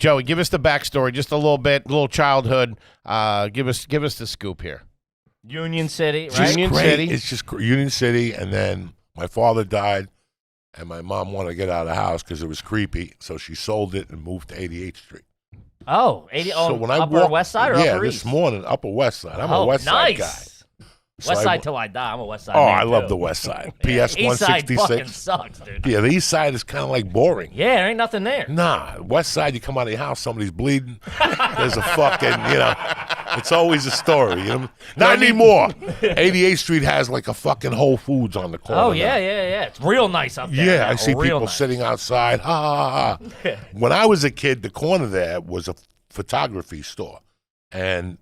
Joey, give us the backstory, just a little bit, little childhood. Give us the scoop here. Union City, right? Union City. It's just Union City, and then my father died, and my mom wanted to get out of the house because it was creepy, so she sold it and moved to 88th Street. Oh, So when I Upper West Side or Upper East? this morning, Upper West Side. I'm a West Side guy. So West Side till I die. I'm a West Side Oh, man, I love too. the West Side. Yeah, PS East Side 166. fucking sucks, dude. Yeah, the East Side is kind of like boring. Yeah, there ain't nothing there. Nah, West Side, you come out of your house, somebody's bleeding. There's a fucking, it's always a story. Not anymore. 88th Street has like a fucking Whole Foods on the corner. Oh, yeah. It's real nice up there. Yeah, now. I see Real people nice. sitting outside. When I was a kid, the corner there was a photography store. And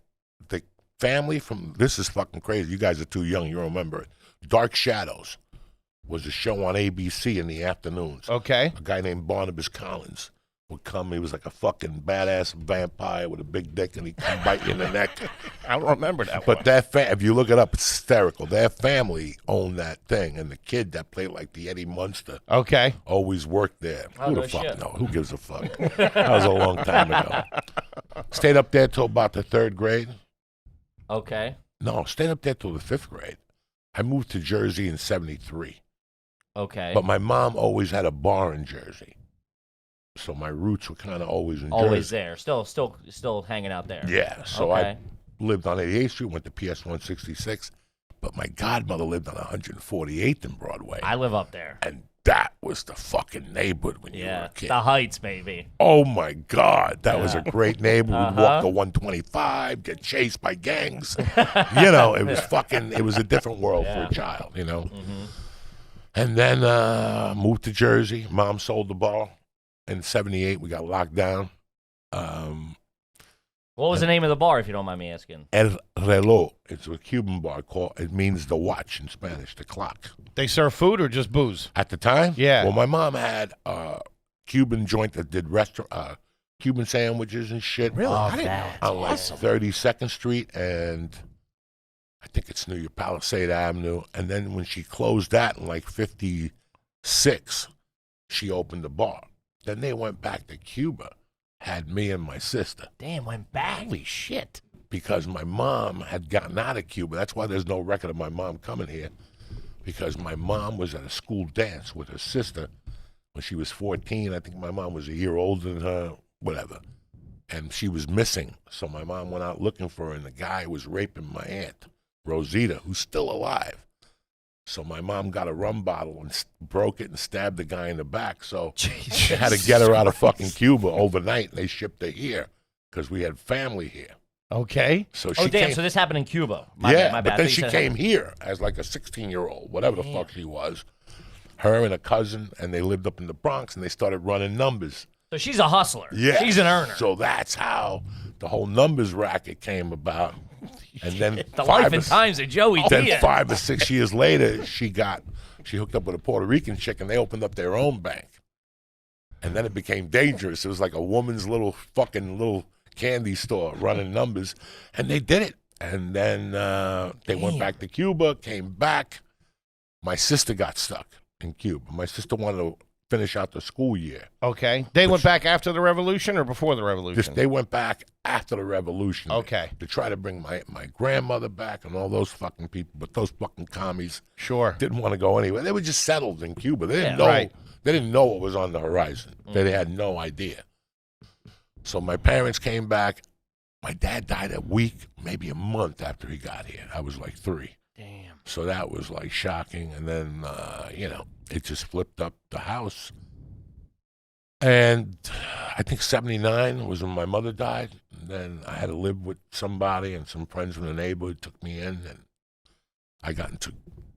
the family this is fucking crazy. You guys are too young. You remember it. Dark Shadows was a show on ABC in the afternoons. Okay. A guy named Barnabas Collins would come. He was like a fucking badass vampire with a big dick, and he'd come bite you in the neck. I don't remember that But one. if you look it up, it's hysterical. Their family owned that thing, and the kid that played like the Eddie Munster Okay. always worked there. Oh, Who no the fuck shit. knows? Who gives a fuck? That was a long time ago. Stayed up there till about the 3rd grade. Okay. No, stayed up there till the 5th grade. I moved to Jersey in 73. Okay. But my mom always had a bar in Jersey. So my roots were kind of always in Always Jersey. there. Still hanging out there. Yeah. So Okay. I lived on 88th Street, went to PS 166. But my godmother lived on 148th and Broadway. I live up there. And that was the fucking neighborhood when you were a kid. The Heights, baby. Oh, my God. That was a great neighborhood. We'd walk Uh-huh. to 125, get chased by gangs. It was a different world for a child, Mm-hmm. And then moved to Jersey. Mom sold the bar. In 78, we got locked down. What was the name of the bar, if you don't mind me asking? El Reloj. It's a Cuban bar called, it means the watch in Spanish, the clock. They serve food or just booze? At the time? Yeah. Well, my mom had a Cuban joint that did Cuban sandwiches and shit. Really? I Oh, didn't know. that's On like awesome. 32nd Street, and I think it's New York, Palisade Avenue. And then when she closed that in like 56, she opened the bar. Then they went back to Cuba, had me and my sister. Damn, went back. Holy shit. Because my mom had gotten out of Cuba. That's why there's no record of my mom coming here. Because my mom was at a school dance with her sister when she was 14. I think my mom was a year older than her, whatever. And she was missing. So my mom went out looking for her, and the guy was raping my aunt, Rosita, who's still alive. So my mom got a rum bottle and broke it and stabbed the guy in the back. So they had to get her out of fucking Cuba overnight, and they shipped her here because we had family here. Okay. So she Oh, damn, came, so this happened in Cuba. my bad. but I then thought she you said came here as like a 16-year-old, whatever the fuck she was. Her and a cousin, and they lived up in the Bronx, and they started running numbers. So she's a hustler. Yeah. She's an earner. So that's how the whole numbers racket came about. And then The life and times of Joey Then Diaz. 5 or 6 years later, she hooked up with a Puerto Rican chick, and they opened up their own bank. And then it became dangerous. It was like a woman's little candy store running numbers, and they did it. And then they went back to Cuba, came back. My sister got stuck in Cuba. My sister wanted to finish out the school year. Okay. They went back after the revolution or before the revolution? They went back after the revolution. Okay. To try to bring my grandmother back and all those fucking people, but those fucking commies Sure. didn't want to go anywhere. They were just settled in Cuba. They didn't Yeah, know. right. They didn't know what was on the horizon. They had no idea. So my parents came back. My dad died a week, maybe a month after he got here. I was like 3. Damn. So that was like shocking. And then, it just flipped up the house. And I think 79 was when my mother died. And then I had to live with somebody, and some friends from the neighborhood took me in, and I got into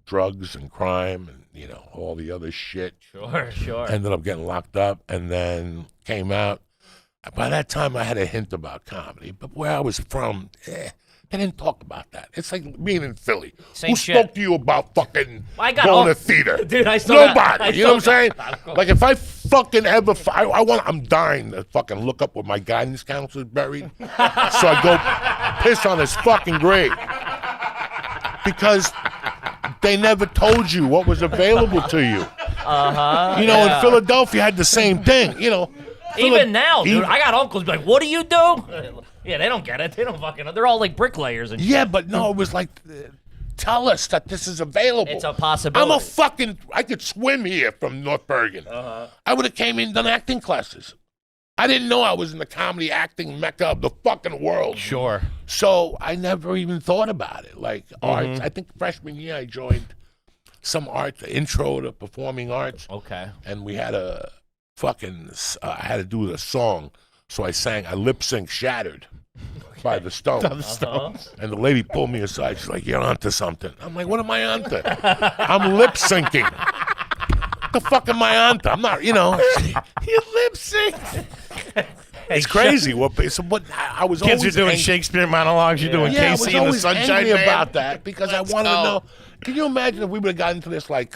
drugs and crime and, all the other shit. Sure. Ended up getting locked up, and then came out. By that time, I had a hint about comedy, but where I was from, they didn't talk about that. It's like being in Philly. Same Who shit. spoke to you about fucking I got going all- to theater? Dude, I still got- Nobody. I You know what I'm still got- saying? Like if I fucking ever, I'm dying to fucking look up where my guidance counselor's buried, so I go piss on his fucking grave because they never told you what was available to you. Uh-huh. In Philadelphia had the same thing. Even now, dude, I got uncles be like, "What do you do?" Yeah, they don't get it. They don't fucking know. They're all like bricklayers and shit. Yeah, but no, it was like, tell us that this is available. It's a possibility. I could swim here from North Bergen. I would have came in and done acting classes. I didn't know I was in the comedy acting mecca of the fucking world. Sure. So I never even thought about it. Like arts, I think freshman year I joined some art, intro to performing arts. Okay. And we had a I had to do a song. So I lip sync Shattered by the Stones. And the lady pulled me aside. She's like, "You're onto something." I'm like, "What am I onto?" I'm lip syncing. What the fuck am I onto? I'm not, You lip sync. It's crazy. I was Kids always are doing angry. Shakespeare monologues. You're doing Yeah, Casey I and was the always Sunshine angry Man. about that because I wanted to go. know. Can you imagine if we would have gotten into this like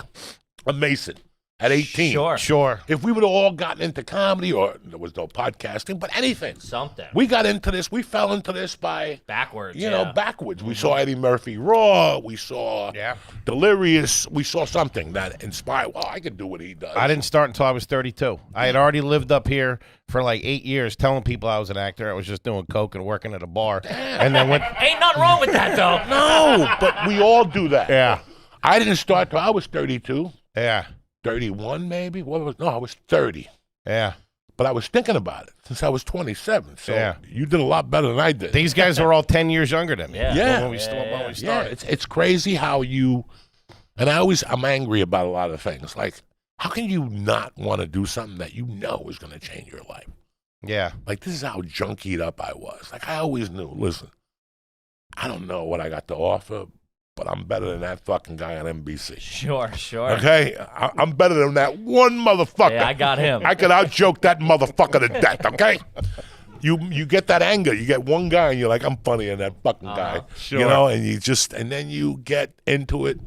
a Mason at 18? Sure. If we would have all gotten into comedy, or there was no podcasting, but anything. Something. We got into this. We fell into this by Backwards. backwards. We saw Eddie Murphy Raw. We saw Yeah. Delirious. We saw something that inspired. Well, I could do what he does. I didn't start until I was 32. I had already lived up here for like 8 years telling people I was an actor. I was just doing coke and working at a bar. And then Ain't nothing wrong with that though. No, but we all do that. Yeah. I didn't start till I was 32. Yeah. 31 maybe? I was 30. Yeah. But I was thinking about it since I was 27. So Yeah. you did a lot better than I did. These guys were all 10 years younger than me. Yeah. When we started. It's crazy how and I'm angry about a lot of things. Like, how can you not want to do something that you know is going to change your life? Yeah. Like, this is how junkied up I was. Like, I always knew, listen, I don't know what I got to offer, but I'm better than that fucking guy on NBC. Sure. Okay? I'm better than that one motherfucker. Yeah, I got him. I could out-joke that motherfucker to death, okay? You get that anger. You get one guy, and you're like, I'm funnier than that fucking guy. Sure. You know, and then you get into it.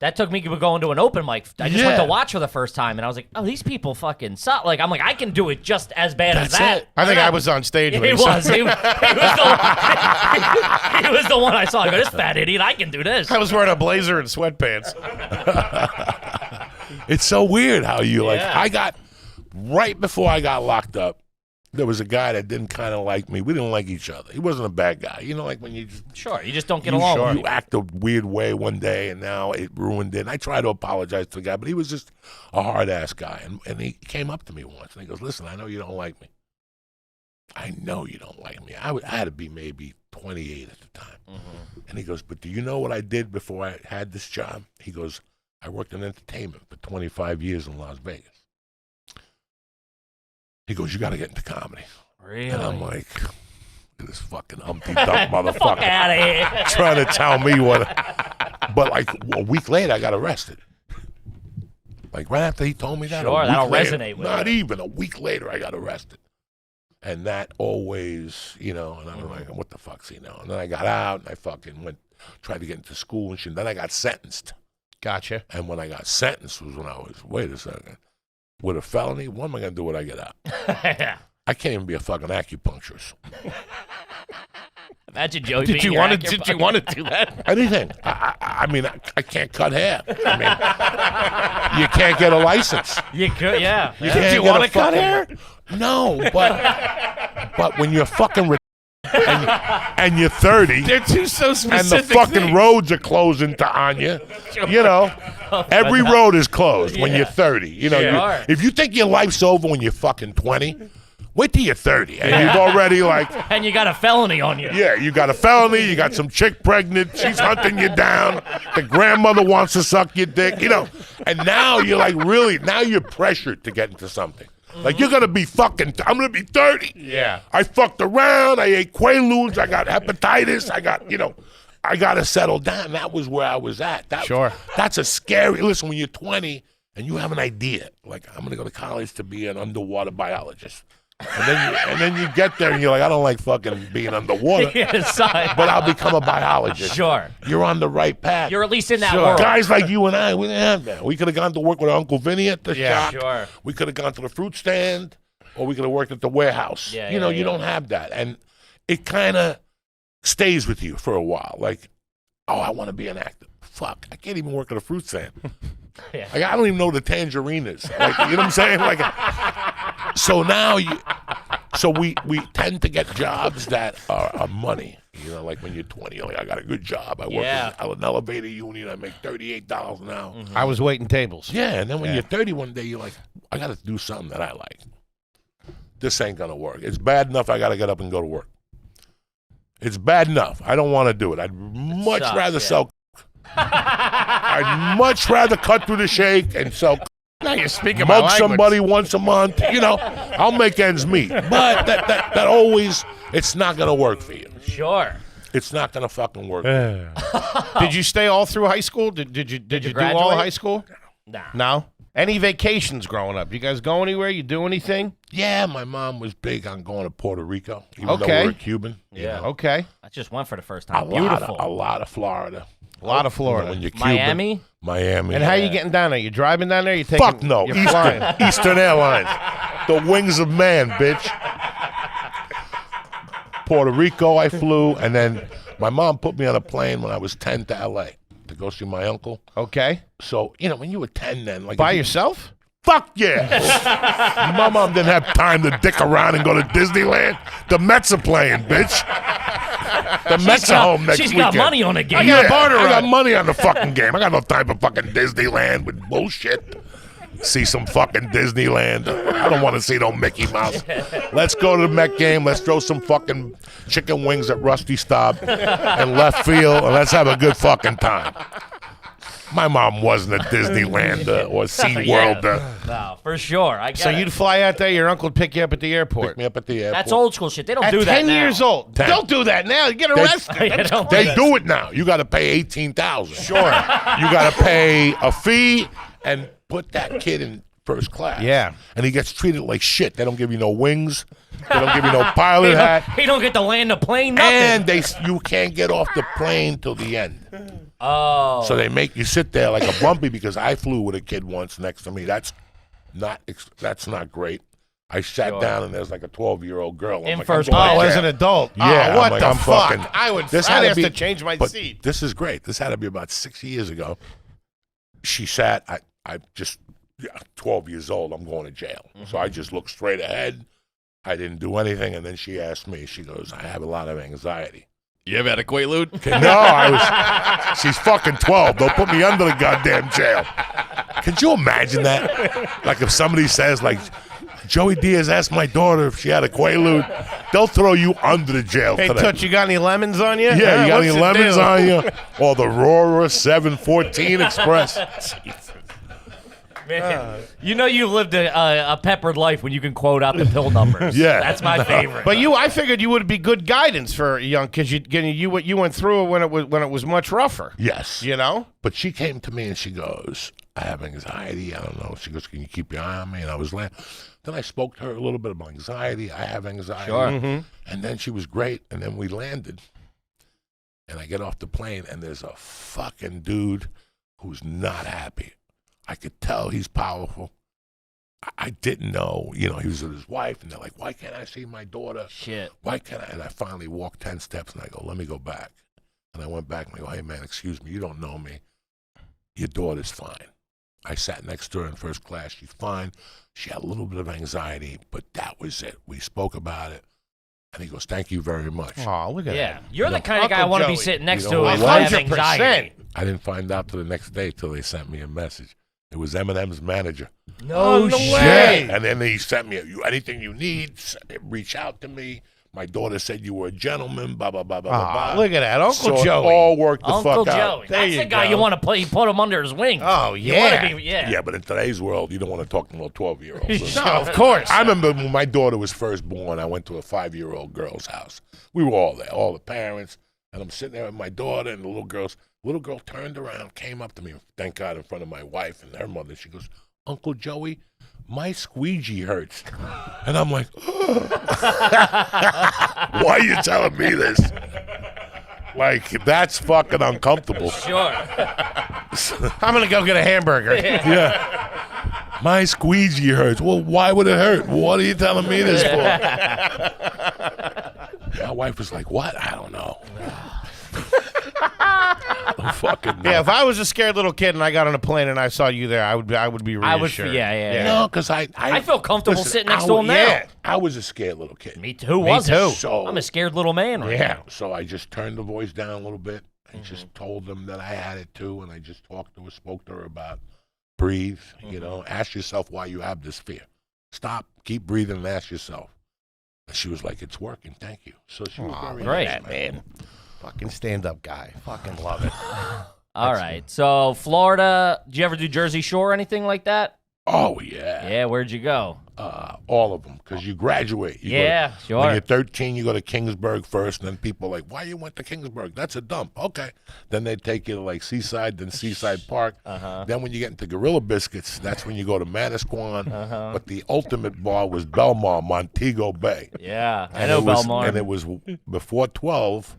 That took me going to an open mic. I just went to watch for the first time, and I was like, "Oh, these people fucking suck." Like, I'm like, I can do it just as bad as That's that. it. I think I was on stage when He he was. said- He was the one I saw. I go, "This fat idiot, I can do this." I was wearing a blazer and sweatpants. It's so weird how you Yeah. right before I got locked up, there was a guy that didn't kind of like me. We didn't like each other. He wasn't a bad guy. You know, like when you just Sure, you just don't get along. with you act a weird way one day, and now it ruined it. And I tried to apologize to the guy, but he was just a hard-ass guy. And he came up to me once, and he goes, "Listen, I know you don't like me. I know you don't like me." I had to be maybe 28 at the time. And he goes, "But do you know what I did before I had this job?" He goes, "I worked in entertainment for 25 years in Las Vegas." He goes, "You got to get into comedy." Really? And I'm like, look at this fucking Humpty Dump motherfucker Out of here. trying to tell me what. But like a week later, I got arrested. Like right after he told me that. Sure, a week that'll later, resonate with Not you. even a week later, I got arrested. And that always, and I was like, what the fuck's he know? And then I got out and I fucking tried to get into school and shit. Then I got sentenced. Gotcha. And when I got sentenced was when I was, wait a second, with a felony, what am I going to do when I get out? I can't even be a fucking acupuncturist. Imagine Joey. Did being you your want actor. to do that? Anything. I mean, I can't cut hair. I mean, you can't get a license. You could, yeah. You yeah. can't you get wanna a cut fucking- hair? No, but when you're fucking and you're 30 They're two so and specific the fucking things. roads are closing to Anya, every road is closed when Yeah. you're 30. Sure. If you think your life's over when you're fucking 20, wait till you're 30 and you've already like. And you got a felony on you. Yeah, you got a felony, you got some chick pregnant, she's hunting you down, the grandmother wants to suck your dick, and now you're like now you're pressured to get into something. Like I'm gonna be 30. Yeah. I fucked around, I ate Quaaludes, I got hepatitis, I gotta settle down. That was where I was at. Sure. That's a scary, listen, when you're 20 and you have an idea, like I'm gonna go to college to be an underwater biologist. And then you get there and you're like, I don't like fucking being underwater, Yeah, sorry. but I'll become a biologist. Sure. You're on the right path. You're at least in that Sure. world. Guys like you and I, we didn't have that. We could have gone to work with our Uncle Vinny at the Yeah, shop. sure. We could have gone to the fruit stand, or we could have worked at the warehouse. Yeah, you yeah. don't have that. And it kind of stays with you for a while. Like, oh, I want to be an actor. Fuck, I can't even work at a fruit stand. Yeah. Like, I don't even know what a tangerine is. Like, you know what I'm saying? Like, So now we tend to get jobs that are money. You know, like when you're 20, you're like, I got a good job. I work in an elevator union. I make $38 an hour. I was waiting tables. Yeah, and then when you're 30 one day, you're like, I got to do something that I like. This ain't going to work. It's bad enough I got to get up and go to work. It's bad enough. I don't want to do it. I'd much rather sell. I'd much rather cut through the shake and sell. Now you're speaking my mug language. somebody once a month. You know, I'll make ends meet. But that always, it's not going to work for you. Sure. It's not going to fucking work. Did you stay all through high school? Did you do all graduate? high school? Nah. No? Any vacations growing up? You guys go anywhere? You do anything? Yeah, my mom was big on going to Puerto Rico, even though Okay. we're Cuban. Yeah. Okay. I just went for the first A time. lot Beautiful. of Florida. A lot of You know, Florida. when you're Cuban, Miami? Miami. And how you getting down there? You driving down there? You taking? Fuck no. You're flying. Eastern Airlines. The wings of man, bitch. Puerto Rico, I flew, and then my mom put me on a plane when I was 10 to L.A. to go see my uncle. Okay. So, you know, when you were 10 then. Like By yourself? Fuck yeah. My mom didn't have time to dick around and go to Disneyland. The Mets are playing, bitch. The Mets are home next She's weekend. got money on the game. I got money on the fucking game. I got no time for fucking Disneyland with bullshit. See some fucking Disneyland. I don't want to see no Mickey Mouse. Let's go to the Met game. Let's throw some fucking chicken wings at Rusty Staub and left field, and let's have a good fucking time. My mom wasn't at Disneyland or SeaWorld. No, for sure. I get So it. you'd fly out there, your uncle would pick you up at the airport. Pick me up at the airport. That's old school shit. They don't At do that 10 now. years old. 10. Don't do that now. You get arrested. Yeah, That's don't do crazy. They do it now. You got to pay $18,000. Sure. You got to pay a fee and put that kid in first class. Yeah. And he gets treated like shit. They don't give you no wings. They don't give you no pilot hat. He don't get to land the plane, nothing. And you can't get off the plane till the end. Oh. So they make you sit there like a bumpy because I flew with a kid once next to me. That's not great. I sat down and there's like a 12-year-old girl. I'm In like, first I'm going Oh, to as jail. an adult. Yeah, Oh, what I'm the like, I'm fuck? fucking- I'd have to change my but seat. This is great. This had to be about 6 years ago. She sat. I just 12 years old. I'm going to jail. So I just looked straight ahead. I didn't do anything, and then she asked me. She goes, "I have a lot of anxiety." You ever had a Quaalude? No, she's fucking 12. They'll put me under the goddamn jail. Could you imagine that? Like if somebody says, like, Joey Diaz asked my daughter if she had a Quaalude, they'll throw you under the jail Hey, today. Touch, you got any lemons on you? Yeah, you got What's any the lemons deal? on you? Or the Rora 714 Express? Man, you know you've lived a peppered life when you can quote out the pill numbers. Yeah. That's my favorite. But I figured you would be good guidance for a young kids. You went through it when it was much rougher. Yes. You know. But she came to me and she goes, I have anxiety. I don't know. She goes, can you keep your eye on me? And I was like, then I spoke to her a little bit about anxiety. I have anxiety. Sure. And then she was great. And then we landed. And I get off the plane and there's a fucking dude who's not happy. I could tell he's powerful. I didn't know, he was with his wife, and they're like, why can't I see my daughter? Shit. Why can't I? And I finally walked 10 steps, and I go, let me go back. And I went back, and I go, hey, man, excuse me, you don't know me. Your daughter's fine. I sat next to her in first class. She's fine. She had a little bit of anxiety, but that was it. We spoke about it. And he goes, thank you very much. Oh, look at Yeah. that. You're the kind of guy I Uncle want to be Joey. sitting next You to know if what? I have 100%. anxiety. I didn't find out till the next day till they sent me a message. It was Eminem's manager. No, no shit. way. And then he sent me, anything you need, reach out to me. My daughter said you were a gentleman, blah, blah, blah, blah, Ah, blah. look at that, Uncle So Joey. it all worked the Uncle fuck Joey. out. There That's you the guy go. you want to put him under his wing. Oh, You yeah. wanna be, Yeah, but in today's world, you don't want to talk to no 12-year-olds. No, of course. I remember when my daughter was first born, I went to a 5-year-old girl's house. We were all there, all the parents, and I'm sitting there with my daughter and the little girl turned around, came up to me, thank God, in front of my wife and her mother. She goes, Uncle Joey, my squeegee hurts. And I'm like, why are you telling me this? Like, that's fucking uncomfortable. Sure. I'm gonna go get a hamburger. Yeah. My squeegee hurts. Well, why would it hurt? What are you telling me this for? My wife was like, what? I don't know. fucking Yeah, if I was a scared little kid and I got on a plane and I saw you there, I would be reassured. Yeah. No, because I feel comfortable listen, sitting next to him now. Yeah. I was a scared little kid. Me too. Who wasn't? too. So, I'm a scared little man right now. So I just turned the voice down a little bit and just told them that I had it too, and I just spoke to her about breathe, you know, ask yourself why you have this fear. Stop, keep breathing, and ask yourself. And she was like, "It's working, thank you." So she was very great, nice, man. Fucking stand-up guy. Fucking love it. All right. So Florida, did you ever do Jersey Shore or anything like that? Oh yeah. Yeah. Where'd you go? All of them, because you graduate. You Sure. When you're 13, you go to Kingsburg first, and then people are like, "Why you went to Kingsburg? That's a dump." Okay. Then they take you to like Seaside, then Seaside Park. Then when you get into Gorilla Biscuits, that's when you go to Manasquan. But the ultimate bar was Belmar, Montego Bay. Yeah, I And know it was- Belmar. And it was before 12.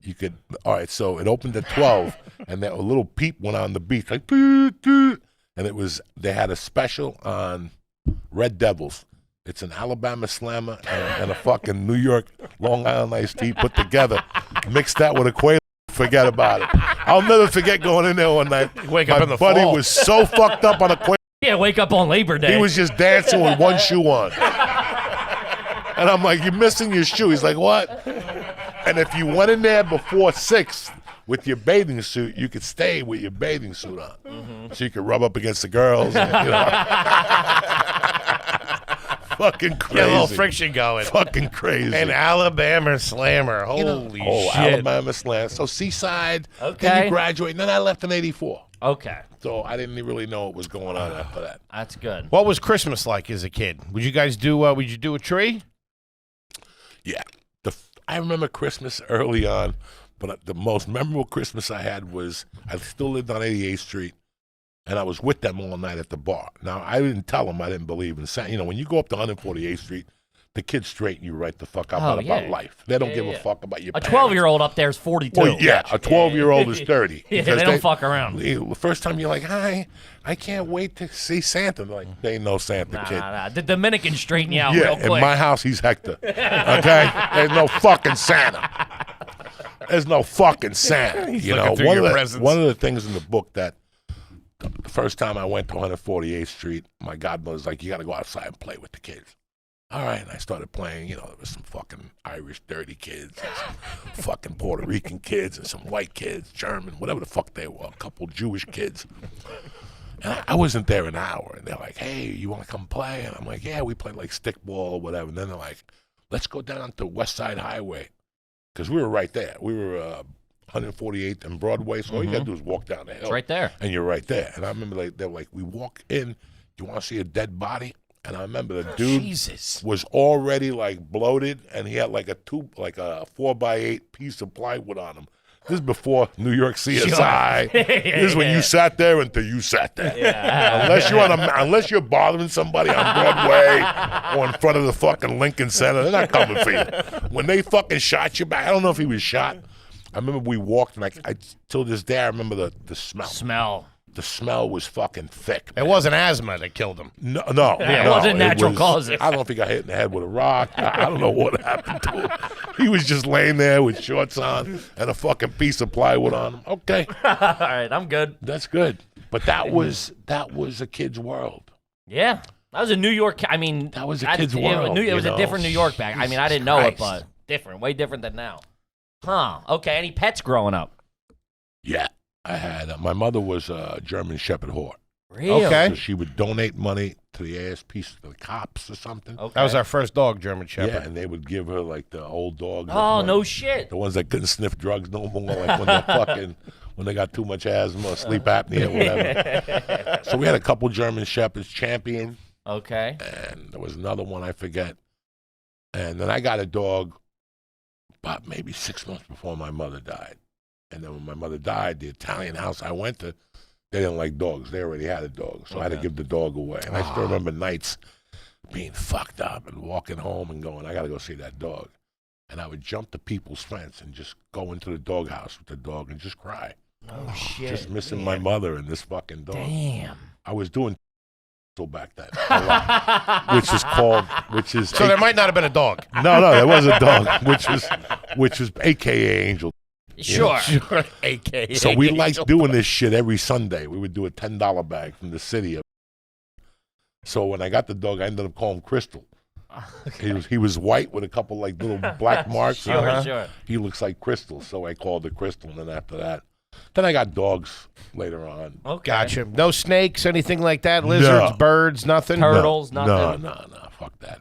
You could. All right, so it opened at 12, and that a little peep went on the beach, like, doo, doo, and it was. They had a special on Red Devils. It's an Alabama Slammer and a fucking New York Long Island iced tea put together. Mix that with a Quaalude. Forget about it. I'll never forget going in there one night. Wake My up in the buddy fall. was so fucked up on a Quaalude. Yeah, wake up on Labor Day. He was just dancing with one shoe on. And I'm like, "You're missing your shoe." He's like, "What?" And if you went in there before 6 with your bathing suit, you could stay with your bathing suit on. So you could rub up against the girls. And, you know. Fucking crazy. Get a little friction going. Fucking crazy. An Alabama Slammer. Holy shit. Alabama Slam. So Seaside, then Okay. you graduate, and then I left in 84. Okay, So I didn't really know what was going on after that. that's good. What was Christmas like as a kid? Would you guys do? Would you do a tree? Yeah. I remember Christmas early on, but the most memorable Christmas I had was I still lived on 88th Street, and I was with them all night at the bar. Now, I didn't tell them I didn't believe in Santa. You know, when you go up to 148th Street, the kids straighten you right the fuck up about life. They don't give a fuck about your A parents. 12-year-old up there is 42. Well, yeah, a 12-year-old is 30. Yeah, because they don't fuck around. The first time you're like, "Hi, I can't wait to see Santa." They're like, "They ain't no Santa, kid." Nah. The Dominican straighten you out Yeah, real in quick. my house, he's Hector. Okay? There's no fucking Santa. There's no fucking Santa. You know, looking through your presents. one of the things in the book that the first time I went to 148th Street, my godmother's like, "You got to go outside and play with the kids." All right, and I started playing. You know, there was some fucking Irish dirty kids, and some fucking Puerto Rican kids, and some white kids, German, whatever the fuck they were, a couple Jewish kids. And I wasn't there an hour, and they're like, "Hey, you want to come play?" And I'm like, "Yeah, we played like stickball or whatever." And then they're like, "Let's go down to West Side Highway," because we were right there. We were 148th and Broadway, so all you got to do is walk down the hill. It's right there. And you're right there. And I remember they were like, "We walk in, you want to see a dead body?" And I remember the dude was already like bloated, and he had like a 4x8 piece of plywood on him. This is before New York CSI. This is when you sat there until you sat there. Yeah. Unless you're bothering somebody on Broadway or in front of the fucking Lincoln Center, they're not coming for you. When they fucking shot you back, I don't know if he was shot. I remember we walked, and I till this day I remember the smell. The smell was fucking thick. It wasn't asthma that killed him. No, Yeah, it wasn't natural causes. I don't know if he got hit in the head with a rock. I don't know what happened to him. He was just laying there with shorts on and a fucking piece of plywood on him. Okay, All right, I'm good. that's good. But that was a kid's world. Yeah. That was a New York. I mean, That was a kid's world, It was you a know? different New York back. I mean, I didn't know it, but different, way different than now. Huh. Okay. Any pets growing up? Yeah, I had. My mother was a German Shepherd whore. Really? Okay. So she would donate money to the ASP, to the cops or something. Okay. That was our first dog, German Shepherd. Yeah, and they would give her like the old dogs. Oh, no shit. The ones that couldn't sniff drugs no more, like when they when they got too much asthma or sleep apnea or whatever. So we had a couple German Shepherds, Champion, Okay. and there was another one I forget. And then I got a dog about maybe 6 months before my mother died. And then when my mother died, the Italian house I went to, they didn't like dogs. They already had a dog, so I had to give the dog away. And I still remember nights being fucked up and walking home and going, "I got to go see that dog." And I would jump to people's fence and just go into the doghouse with the dog and just cry. Oh, shit. Just missing my mother and this fucking dog. Damn. I was doing back then, a lot, which is So there might not have been a dog. no, there was a dog, which was AKA Angel. Sure. Sure. AKA. So we liked doing this shit every Sunday. We would do a $10 bag from the city. So when I got the dog, I ended up calling him Crystal. He was white with a couple like little black marks. Sure. He looks like Crystal, so I called it Crystal. And then after that, then I got dogs later on. Okay. Gotcha. No snakes, anything like that? Lizards, No. birds, nothing? Turtles, nothing. No, fuck that.